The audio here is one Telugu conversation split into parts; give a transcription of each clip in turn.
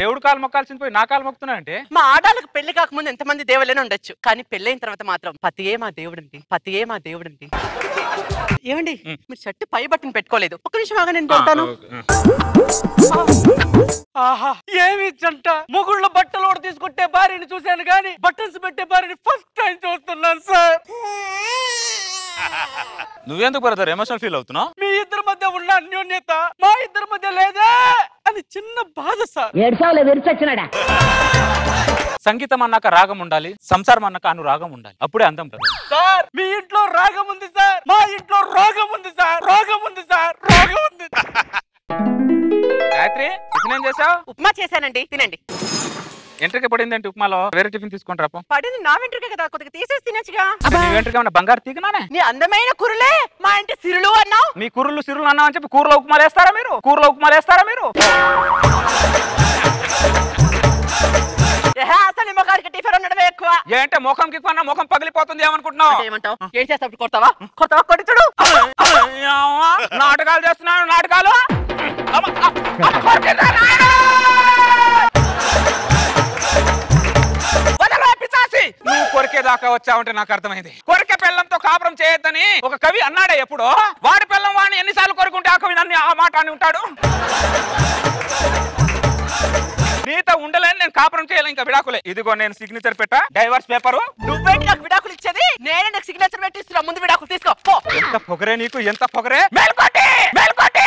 దేవుడు కాలు మొక్కాల్సింది పోయి నా కాలు మొక్కుతున్నా అంటే? మా ఆడాలకు పెళ్లి కాకముందు ఎంతమంది దేవుళ్ళైనా ఉండొచ్చు, కానీ పెళ్ళైన తర్వాత మాత్రం పతియే మా దేవుడండి, పతియే మా దేవుడండి. ఏమండి మీరు షర్ట్ పై బట్టను పెట్టుకోలేదు, ఒక్క నిమిషం ఆగా నేను పెడతాను. ఆహా ఏమి జంట, మొగుళ్ళ బట్టలు కూడా తీసుకుంటే భార్యని చూశాను కానీ బట్టన్స్ పెట్టే భార్యని ఫస్ట్ టైం చూస్తున్నాను సార్. నువ్వెందుకు బ్రదర్ ఎమోషనల్ ఫీల్ అవుతున్నావు? మీ ఇద్దరి మధ్య ఉన్న అన్యోన్యత మా ఇద్దరి మధ్య లేదే అని చిన్న బాధ సార్. సంగీతం అన్నాక రాగం ఉండాలి, సంసారం అన్నాక అనురాగం ఉండాలి, అప్పుడే అందం బ్రదర్. సార్ మీ ఇంట్లో రాగం ఉంది సార్, మా ఇంట్లో రోగం ఉంది సార్, రోగం ఉంది సార్, రోగం ఉంది. గాయత్రి టిఫిన్ ఏం చేసావు? ఉప్మా చేశానండి, తినండి. ఎంట్రీకి పడిందంటే ఉప్మాలో వేరే టిఫిన్ తీసుకుంటారా? పడింది నా వెంట్రుకే కదా, కొద్దిగా తీసేసి తినొచ్చుగా. నీ వెంట్రుక ఏమన్నా బంగారు తీగనానే? నీ అందమైన కురులే మా ఇంటి సిరులు అన్నావు. మీ కుర్రులు సిరులు అన్నా అని చెప్పి కూరలో ఉప్మాలు వేస్తారా మీరు? కూరలో ఉప్మాలు వేస్తారా మీరు? అసలు ముఖానికి టిఫిన్ ఉండడమే ఎక్కువ. ఏంటంటే ముఖంకి ఎక్కువ ముఖం పగిలిపోతుంది ఏమనుకుంటున్నావు? ఏమంటావు? ఏం చేస్తావు? కొడతావా? కొడతావా? కొడుతుడు నాటకాలు చేస్తున్నాను, నాటకాలు. నువ్వు కొరికేదాకా వచ్చావంటే నాకు అర్థమైంది. కొరికే పిల్లంతో కాపురం చేయొద్దని ఒక కవి అన్నాడే ఎప్పుడో. వాడి పిల్లం వాడిని ఎన్నిసార్లు కొరుకుంటే ఆ కవి నన్ను ఆ మాట అని ఉంటాడు. నీతో ఉండలేని నేను కాపురం చేయలేను, ఇంకా విడాకులే. ఇదిగో నేను సిగ్నేచర్ పెట్టా, డైవర్స్ పేపరు. నువ్వేంటి నాకు విడాకులు ఇచ్చేది? నేనే నాకు సిగ్నేచర్ పెట్టిస్తున్నా, ముందు విడాకులు తీసుకో. ఎంత పొగరే నీకు, ఎంత పొగరే. మేల్కోటి మేల్కోటి.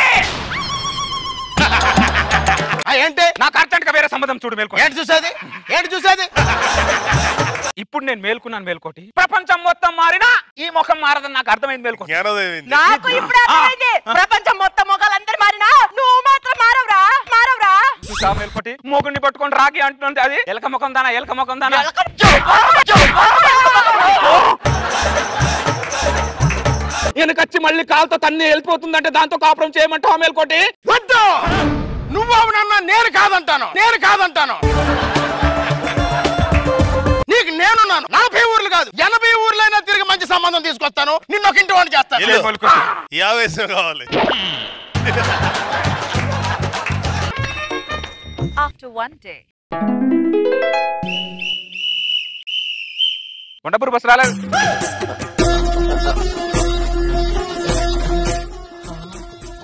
ఏంటి నాకు అర్జెంట్ గా వేరే సంబంధం చూడు. మేల్కోటి ఏంటి చూసేది? ఏంటి చూసేది? ఇప్పుడు నేను మేల్కున్నాను మేల్కోటి. ప్రపంచం మొత్తం మారినా ఈ ముఖం మారదని నాకు అర్థమైంది మేల్కోటి. నాకు ఇప్పుడు అర్థమైంది. ప్రపంచం మొత్తం మొగాలందరూ మారినా నువ్వు మాత్రం మారవరా, మారవరా. మేల్కోటి మొగుడిని పట్టుకొని రాకి అంటుంది. అది ఎలక ముఖం దానా, ఎలక ముఖం దానా. వెనకచ్చి మళ్ళీ కాలుతో తన్ని వెళ్ళిపోతుందంటే దాంతో కాపురం చేయమంటావా మేల్కోటి? వద్దు, నువ్వు అవునన్నా నేను కాదంటాను, నేను కాదంటాను. నీకు నేనున్నాను. 40 ఊర్లు కాదు 80 ఊర్లైనా తిరిగి మంచి సంబంధం తీసుకొస్తాను, నిన్ను ఒక ఇంటి వాడిని చేస్తాను. ఈ ఆవేశం కావాలి. After one day. Kondapur bus రాలేదు.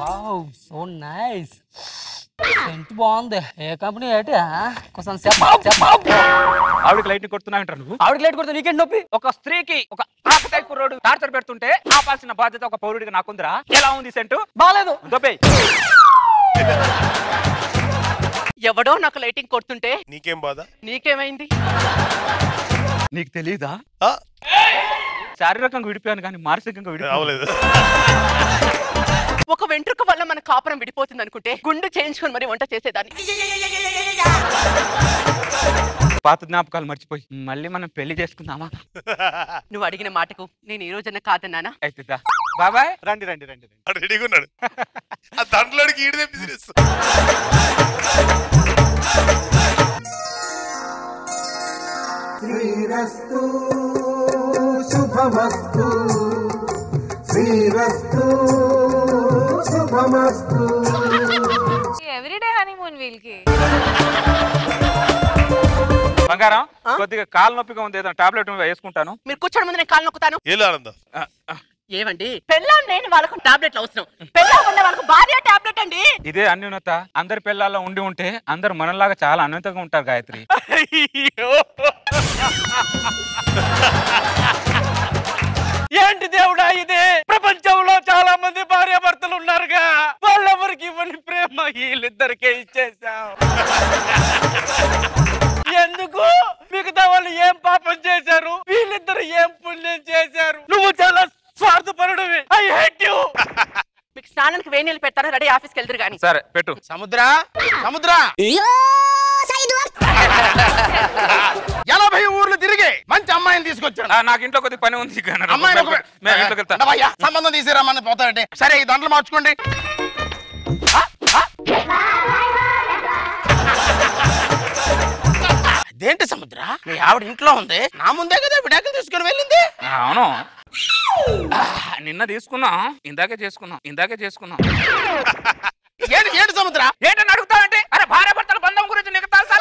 Wow so nice. సెంట్ బాగుంది. ఏ కంపెనీ ఏంటి? కొంచెం ఆవిడకి లైట్ కొడుతున్నా అంటారు నువ్వు. ఆవిడకి లైట్ కొడుతు నీకేంటి నొప్పి? ఒక స్త్రీకి ఒక ఆకతాయి కుర్రోడు టార్చర్ పెడుతుంటే ఆపాల్సిన బాధ్యత ఒక పౌరుడిగా నాకుందిరా. ఎలా ఉంది సెంటు? బాలేదు. దొబ్బేయ్. ఎవడో నాకు లైటింగ్ కొడుతుంటే నీకేం బాధ? నీకేమైంది? నీకు తెలీదా? శారీరకంగా విడిపోయాను కానీ మానసికంగా విడిపోలేదు. ఒక వెంట్రుక వల్ల మన కాపురం విడిపోతుంది అనుకుంటే గుండు చేయించుకొని మరి వంట చేసేదాన్ని. పాత జ్ఞాపకాలు మర్చిపోయి మళ్ళీ మనం పెళ్లి చేసుకుందామా? నువ్వు అడిగిన మాటకు నేను ఈ రోజున కాదన్నానా? అయితే బాబాయ్ రండి రండి రండి. రెడీగా ఉన్నాడు. ఆ దండలోడికి ఈడిదే బిజినెస్. శ్రీరస్తు శుభమస్తు, శ్రీరస్తు శుభమస్తు. ఎవ్రీడే హనీమూన్ వీల్కి. బంగారం కొద్దిగా కాలు నొప్పిగా ఉంది, ఏదైనా టాబ్లెట్ వేసుకుంటాను. మీరు కూర్చోడం ముందు నేను కాలు నొక్కుతాను. ఆనందం ఏమండి పెళ్ళాం లేని వాళ్ళకు టాబ్లెట్లు అవసరం, పెళ్ళాం ఉన్న వాళ్ళకు భార్య టాబ్లెట్ అండి. ఇదే అన్యూనత అందరి పిల్లల్లో ఉండి ఉంటే అందరు మనలాగా చాలా అన్యూనతగా ఉంటారు గాయత్రి. ఏంటి దేవుడా ఇది? ప్రపంచంలో చాలా మంది భార్య భర్తలు ఉన్నారుగా, వాళ్ళెవరికి ఇవ్వని ప్రేమ వీళ్ళిద్దరికే ఇచ్చేసాం. ఎందుకు? మిగతా వాళ్ళు ఏం పాపం చేశారు, వీళ్ళిద్దరు ఏం పుణ్యం చేశారు? నువ్వు చాలా స్వార్థపరుడివి. I hate you. మీకు స్నానానికి వేడి నీళ్ళు పెడతాను, రెడీ ఆఫీస్కి వెళ్తారు కానీ. సరే పెట్టు. సముద్ర సముద్ర 80 ఊర్లు తిరిగి మంచి అమ్మాయిని తీసుకొచ్చాను. నాకు ఇంట్లో కొద్దిగా పని ఉంది. సంబంధం తీసిరామని పోతాడంటే. సరే ఈ దండలు మార్చుకోండి. అదేంటి సముద్ర, మీ ఆవిడ ఇంట్లో ఉంది, నా ముందే కదా విడాకులు తీసుకుని వెళ్ళింది. అవును నిన్న తీసుకున్నాం, ఇందాకే చేసుకున్నాం. ఏంటి సముద్ర? ఏంటని అడుగుతావంటే? అరే భార్య భర్తల బంధం గురించి నీకు తెలుసా?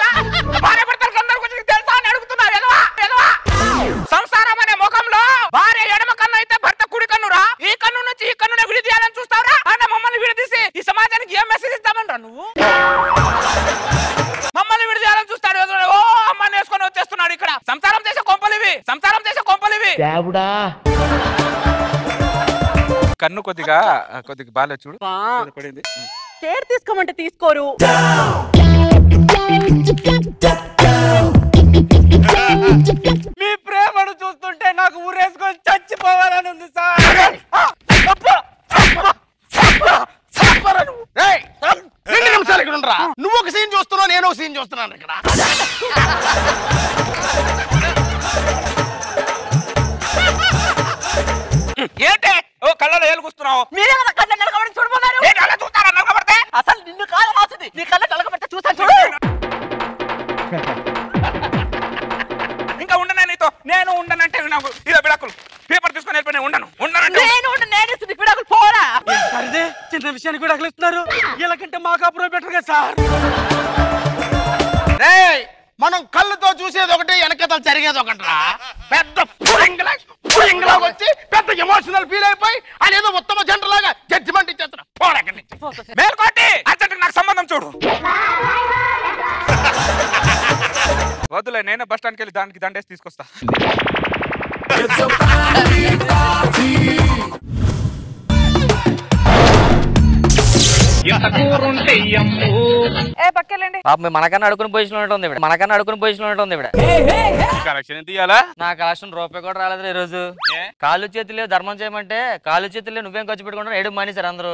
కన్ను కొద్దిగా బాగా చూడు పడింది. కేర్ తీసుకోమంటే తీసుకోరు. మీ ప్రేమను చూస్తుంటే నాకు ఊరేసుకొని చచ్చిపోవాలని ఉంది సార్. 2 నిమిషాలు ఇక్కడ ఉండరా. నువ్వు ఒక సీన్ చూస్తున్నావు, నేను ఒక సీన్ చూస్తున్నాను ఇక్కడ. ఏంటే ఓ కళ్ళలో ఏలు కూస్తున్నావు? మీరేమన్నా కళ్ళ నలగబడి చూడబోతారు? చూస్తారా నలగబడితే? అసలు నిన్ను కాదు వాసింది, నీ కళ్ళ నలగబడితే చూసాను చూడు. ఇంకా ఉండనే నీతో. నేను ఉండనంటే నాకు ఇదో విడాకులు పేపర్ తీసుకొని వెళ్ళిపోయి ఉండనంటే నేను విడాకులు పోరా. సరే చిన్న విషయానికి విడాకులు ఇస్తున్నారు. వీళ్ళకంటే మా కాపురం బెటర్ కదా సార్. మనం కళ్ళతో చూసేది ఒకటి, వెనకతలు జరిగేది ఒకటిరా. పెద్ద పులింగలా వచ్చి పెద్ద ఎమోషనల్ ఫీల్ అయిపోయి ఆయన ఏదో ఉత్తమ జంట లాగా జడ్జిమెంట్ ఇచ్చేస్తున్నా. మేల్కోటి అర్జెంట్ నాకు సంబంధం చూడు. వద్దులే, నేనే బస్ స్టాండ్కి వెళ్ళి దానికి దండేసి తీసుకొస్తా. పక్కెళ్ళండి. మనకన్నా అడుకుని పొజిషన్ ఉంటుంది ఇక్కడ. మనకన్నా అడుకుని పొజిషన్ ఉంటుంది ఇక్కడ. కలెక్షన్ ఎంత ఇయ్యాలా? నా కలెక్షన్ రూపాయి కూడా రాలేదు ఈ రోజు. కాళ్ళు చేతులు ధర్మం చేయమంటే కాళ్ళు చేతులు నువ్వేం ఖర్చు పెట్టుకుంటా ఏడు మానేశారు అందరూ.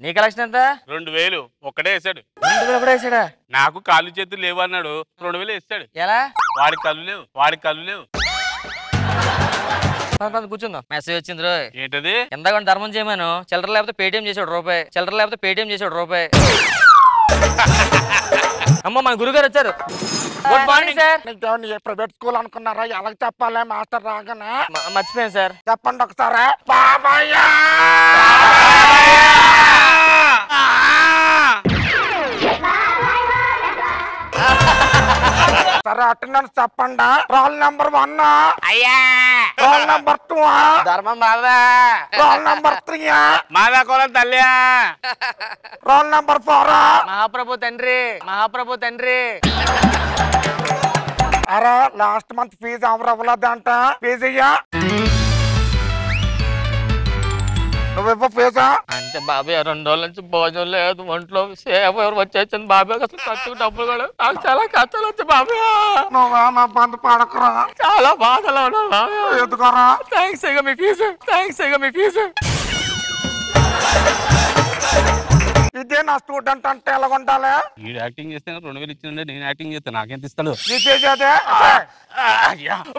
నీ కలెక్షన్ ఎంత? 2000 ఒక్కడే వేసాడు. 2000 కూడా వేసాడా? నాకు కాళ్ళు చేతులు లేవు అన్నాడు, 2000 వేస్తాడు. ఎలా? వాడి కళ్ళు లేవు. కూర్చుందాం. మెసేజ్ వచ్చింది రో. ఏంటది? ఎంత ధర్మం చేయమను. చిల్లర లేకపోతే పేటిఎం చేసాడు రూపాయి. అమ్మ మన గురుగారు వచ్చారు. Good morning sir. Private school అనుకున్నారా? ఎలా చెప్పాలి మాస్టర్ రాగానే? మర్చిపోయాను సార్. చెప్పండి ఒకసారి. బాబాయ్ సరే అటెండెన్స్ చెప్పండి. రోల్ నెంబర్ 1 అయ్యా, రోల్ నెంబర్ 2 ధర్మం బాబా, రోల్ నెంబర్ 3 మాదా కోలం తల్లియా, రోల్ నెంబర్ 4 మహాప్రభు తండ్రి. అరే లాస్ట్ మంత్ ఫీజు అవ్వలేదంట. ఫీజు ఇయ్యా. నువ్వు ఫీజా? అంటే బాబాయ్ 2 రోజుల నుంచి భోజనం లేదు, ఒంట్లో ఎవరు వచ్చేసింది బాబాయ్. అసలు ఖర్చు డబ్బులు కూడా నాకు చాలా కష్టాలు వచ్చి బాబాయ్. నువ్వేమో బంధు పడకురా. చాలా బాధలో ఉన్నా బాబాయ్. ఎందుకురా? థ్యాంక్స్ ఇక మీ ఫీజు. ఇదే నా స్టూడెంట్ అంటే ఎలా ఉండాలి? వీడు యాక్టింగ్ చేస్తే 2000 ఇచ్చిందంటే నేను యాక్టింగ్ చేస్తాను, నాకేంత ఇస్తాడు? చేసేదే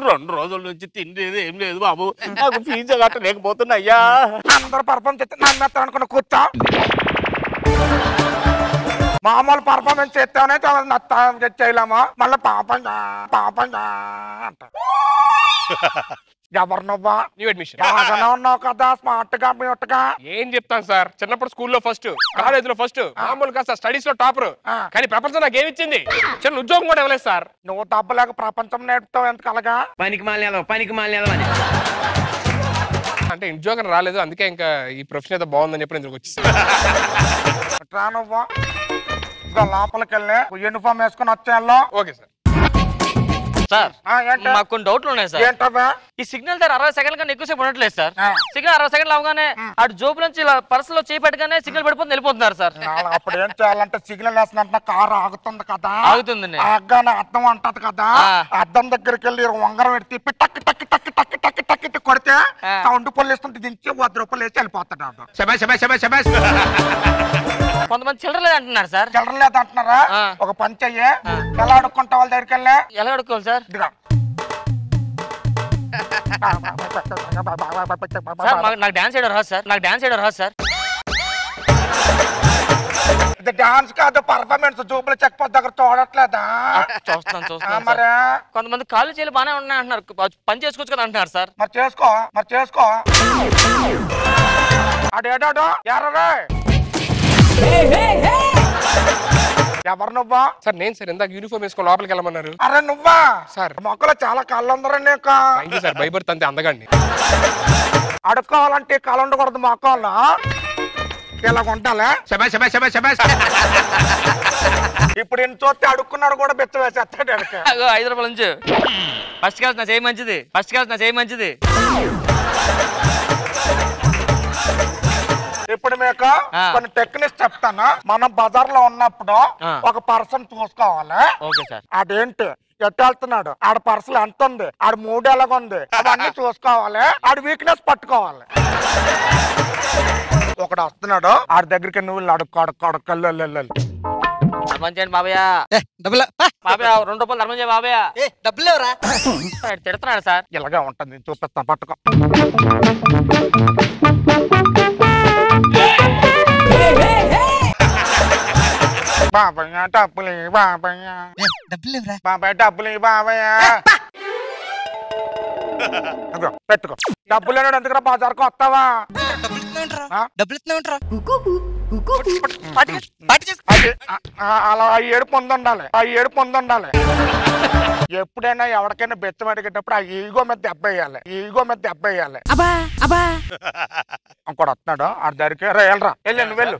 2 రోజుల నుంచి తిండేది ఏం లేదు బాబు, నాకు ఫీజు కట్టలేకపోతున్నా అయ్యా. అందరు పర్ఫార్మ్ చేస్తే నా మీద అనుకున్న కూర్చో. మామూలు పర్ఫార్మెన్స్ చేస్తానే చేయలేమా? మళ్ళీ పాపం అంట. ఎవరు నువ్వా? బాగానే ఉన్నావు కదా, స్మార్ట్ గా మ్యూట్ గా. ఏం చెప్తాను సార్, చిన్నప్పుడు స్కూల్లో ఫస్ట్, కాలేజ్ లో ఫస్ట్, మామూలుగా సార్ స్టడీస్ లో టాపర్. కానీ ప్రపంచం నాకు ఏమి ఇచ్చింది? చిన్న ఉద్యోగం కూడా ఇవ్వలేదు సార్. నువ్వు డబ్బులేక ప్రపంచం నేర్పుతావు ఎందుకు అలాగా? పనికి మాలిన అంటే ఉద్యోగం రాలేదు, అందుకే ఇంకా ఈ ప్రొఫెషన్ అయితే బాగుందని చెప్పి నేను వచ్చేసాను. రా నువ్వు లోపలికి వెళ్ళి యూనిఫామ్ వేసుకుని వచ్చేయాలో. Okay sir. సార్ మాకు కొన్ని డౌట్లు ఉన్నాయి సార్. ఏంటవా? ఈ సిగ్నల్ దగ్గర 60 సెకండ్ల కన్నా ఎక్కువసేపు ఉండట్లేదు సార్. సిగ్నల్ 60 సెకండ్లు అవగానే అటు జోబు నుంచి ఇలా పర్సులో చేపెట్టగానే సిగ్నల్ పడిపోతుంది, వెళ్ళిపోతున్నారు సార్. అప్పుడు ఏం చేయాలంటే సిగ్నల్ వేసినట్టు కారు ఆగుతుంది కదా, ఆగుతుందండి. ఆగానే అద్దం అంటది కదా, అద్దం దగ్గరికి వెళ్ళి ఉంగరం పెట్టి తిప్పి టక్ టక్ టక్ టక్ టక్ టక్ టక్ కొడితే సౌండ్ పొల్లిస్తుంటే దించి 100 రూపాయలు వేసి వెళ్ళిపోతాడు. కొంతమంది చిల్లర లేదు అంటున్నారు సార్. చిల్లర లేదు అంటున్నారా? ఒక పని చెయ్యి, ఎలా అడుక్కుంటా వాళ్ళ దగ్గరికి వెళ్ళి. ఎలా అడుక్కోవాలి సార్? నాకు డాన్స్ చేయడం రాదు సార్. ఇది డాన్స్ కాదు, పర్ఫార్మెన్స్. జూబులు చెక్ పోస్ట్ దగ్గర చూడట్లేదా? చూస్తున్నాను మరి. కొంతమంది కాళ్ళు చేయాలి బాగానే ఉన్నాయి అంటున్నారు, పని చేసుకోవచ్చు కదా అంటున్నారు సార్. మరి చేసుకో. అడేడో ఎర్రరే ఎవరు నువ్వా? సార్ నేను సార్ ఇందాక యూనిఫామ్ వేసుకొని లోపలికి వెళ్ళమన్నారు. అరే నువ్వా సార్? మొక్కలో చాలా కళ్ళు ఉందరండి. సార్ భయపడుతుంది అంతే అందగాండి. అడుక్కోవాలంటే కళ్ళు ఉండకూడదు మొక్కల్లో, ఇలా ఉండాలి. ఇప్పుడు ఈయన చూస్తే అడుక్కున్నాడు కూడా బెచ్చ వేసేస్తాడు వెనక. అగో 5 రూపాయలు ఉంచు. ఫస్ట్ క్లాస్ నా చేయి మంచిది. ఫస్ట్ క్లాస్ నా చేయి మంచిది. ఇప్పుడు మీకు కొన్ని టెక్నిక్స్ చెప్తాను. మనం బజార్ లో ఉన్నప్పుడు ఒక పర్సన్ చూసుకోవాలి. Okay sir. అదేంటి ఎట్టు వెళ్తున్నాడు, ఆడ పర్సలు ఎంత ఉంది, ఆడ మూడు ఎలాగుంది, అవన్నీ చూసుకోవాలి. ఆడ వీక్నెస్ పట్టుకోవాలి. ఒకడు వస్తున్నాడు, ఆడి దగ్గరికి నువ్వు అడుక్కోడు. ధర్మం చేయండి బాబయ్య. బాబయ్య 2 రూపాయలు ధర్మం చేయ బాబయ్య. డబ్బులు ఎవరా? తిడుతున్నాడు సార్. ఇలాగే ఉంటుంది, చూపిస్తాను, పట్టుకో. బాబయ్య డబ్బులు బాబయ్య, బాబాయ్ డబ్బులు బాబయ్య. అదో పెట్టుకో. డబ్బులు లేనాడు ఎందుకు బజార్కు వస్తావా? డబ్బులు ఇస్తున్నామంటారా? అలా ఆ ఏడుపు ఉండాలి. ఎప్పుడైనా ఎవరికైనా బెచ్చం అడిగేటప్పుడు ఆ ఈగో మీద దెబ్బ వేయాలి. ఇంకోటి వస్తున్నాడు, ఆడి దగ్గరికి వెళ్ళరా, వెళ్ళి నువ్వు వెళ్ళు.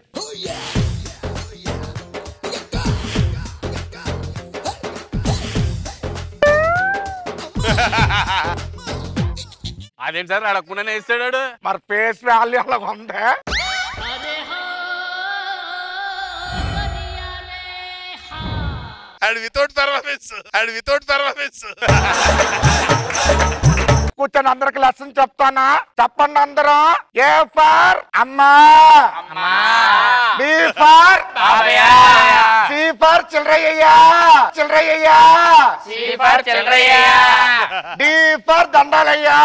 అదేంటి సార్ అడగకుండానే ఇస్తాడు. మరి ఫేస్ వాల్యూ అలా ఉంది. కూర్చొని అందరికి లెసన్ చెప్తానా? చెప్పండి అందరూ. ఏ ఫర్ అమ్మా, బి ఫర్ సి ఫర్ చిల్లరయ్యా, డి ఫర్ దండాలయ్యా.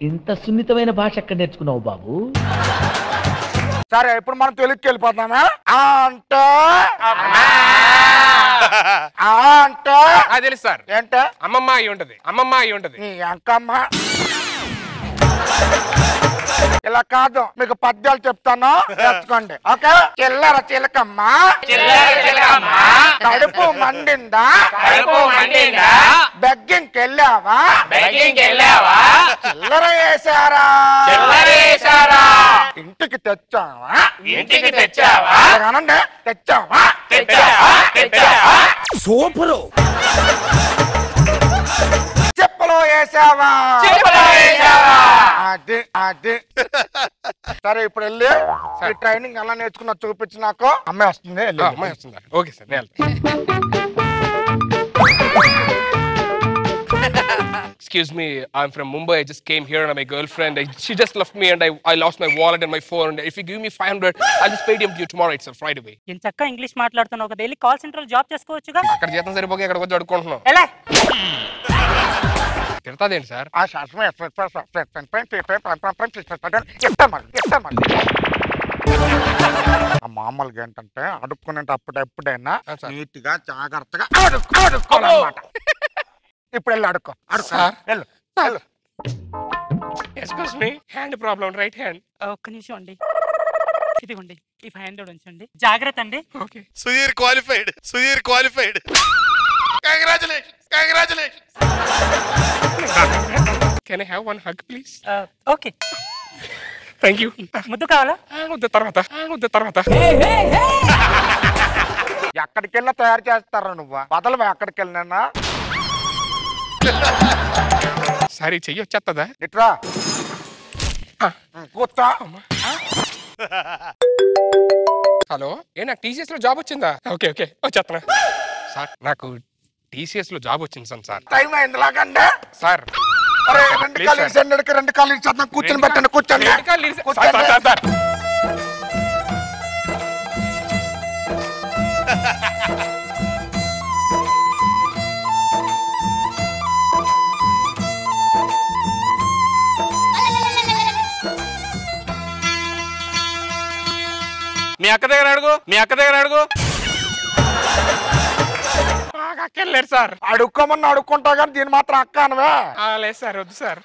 ఇంత సున్నితమైన భాష ఎక్కడ నేర్చుకున్నావు బాబు? సరే ఇప్పుడు మనం తెలుగుకి వెళ్ళిపోతామా? అంటే తెలుసు సార్. ఏంటే? అమ్మమ్మ అయి ఉంటది. నీ అంకమ్మ. ఇలా కాదు, మీకు పద్యాలు చెప్తాను, నేర్చుకోండి. ఓకే? చిల్లర చిలకమ్మ కడుపు మండిందా, బెగ్గింగ్కి వెళ్ళావా, చిల్లర వేసారా, ఇంటికి తెచ్చావా, అనండి, తెచ్చావా. సూపరు. చెప్పులు వేసావా, అది. సరే ఇప్పుడు వెళ్ళి ఈ ట్రైనింగ్ ఎలా నేర్చుకున్నా చూపించి నాకు. అమ్మాయి వస్తుంది. Okay sir. Excuse me, I'm from Mumbai. I just came here and my girlfriend, she just left me and I lost my wallet and my phone. If you give me 500, I'll just pay them to you tomorrow itself, right away. ఎంత చక్కగా ఇంగ్లీష్ మాట్లాడుతున్నావు కదా, వెళ్ళి కాల్ సెంటర్ లో జాబ్ చేసుకోవచ్చుగా. అక్కడ జీతం సరిపోక ఇక్కడ వచ్చి అడుక్కుంటున్నావు. ఎలా తిడతాదేంటి సార్? మామూలుగా ఏంటంటే అడుక్కునేటప్పుడు ఎప్పుడైనా నీట్ గా జాగ్రత్తగా అడుక్కోవాలన్నమాట. ఇప్పుడు వెళ్ళి అడుక్కో. వెళ్ళు. Excuse me, hand problem, right hand. ఒక్క నిమిషం అండి, ఇదిగోండి ఈ 500 ఉంచండి. జాగ్రత్త అండి. Okay. Sudheer qualified. Congratulations. Can I have one hug, please? Okay. Thank you. ముద్దు కావాలా? వద్దు తర్వాత. ఎక్కడికి వెళ్ళా తయారు చేస్తారా నువ్వు? బదలవా ఎక్కడికి వెళ్ళినా? సారీ, చెయ్యి వచ్చేస్తుందా? ఇట్రా కూర్చో. హలో, నాకు TCS లో జాబ్ వచ్చిందా? ఓకే వచ్చేస్తున్నా సార్. నాకు TCS లో జాబ్ వచ్చింది సార్. టైం అయింది లాగండి సార్. రెండు కాళ్ళు చేద్దాం. కూర్చొని పెట్టండి. కూర్చోండి. సార్. మీ అక్క దగ్గర అడుగు. అక్కర్లేదు సార్. అడుక్కోమని అడుక్కుంటా కానీ దీని మాత్రం అక్క అనవే. లేదు సార్, వద్దు సార్.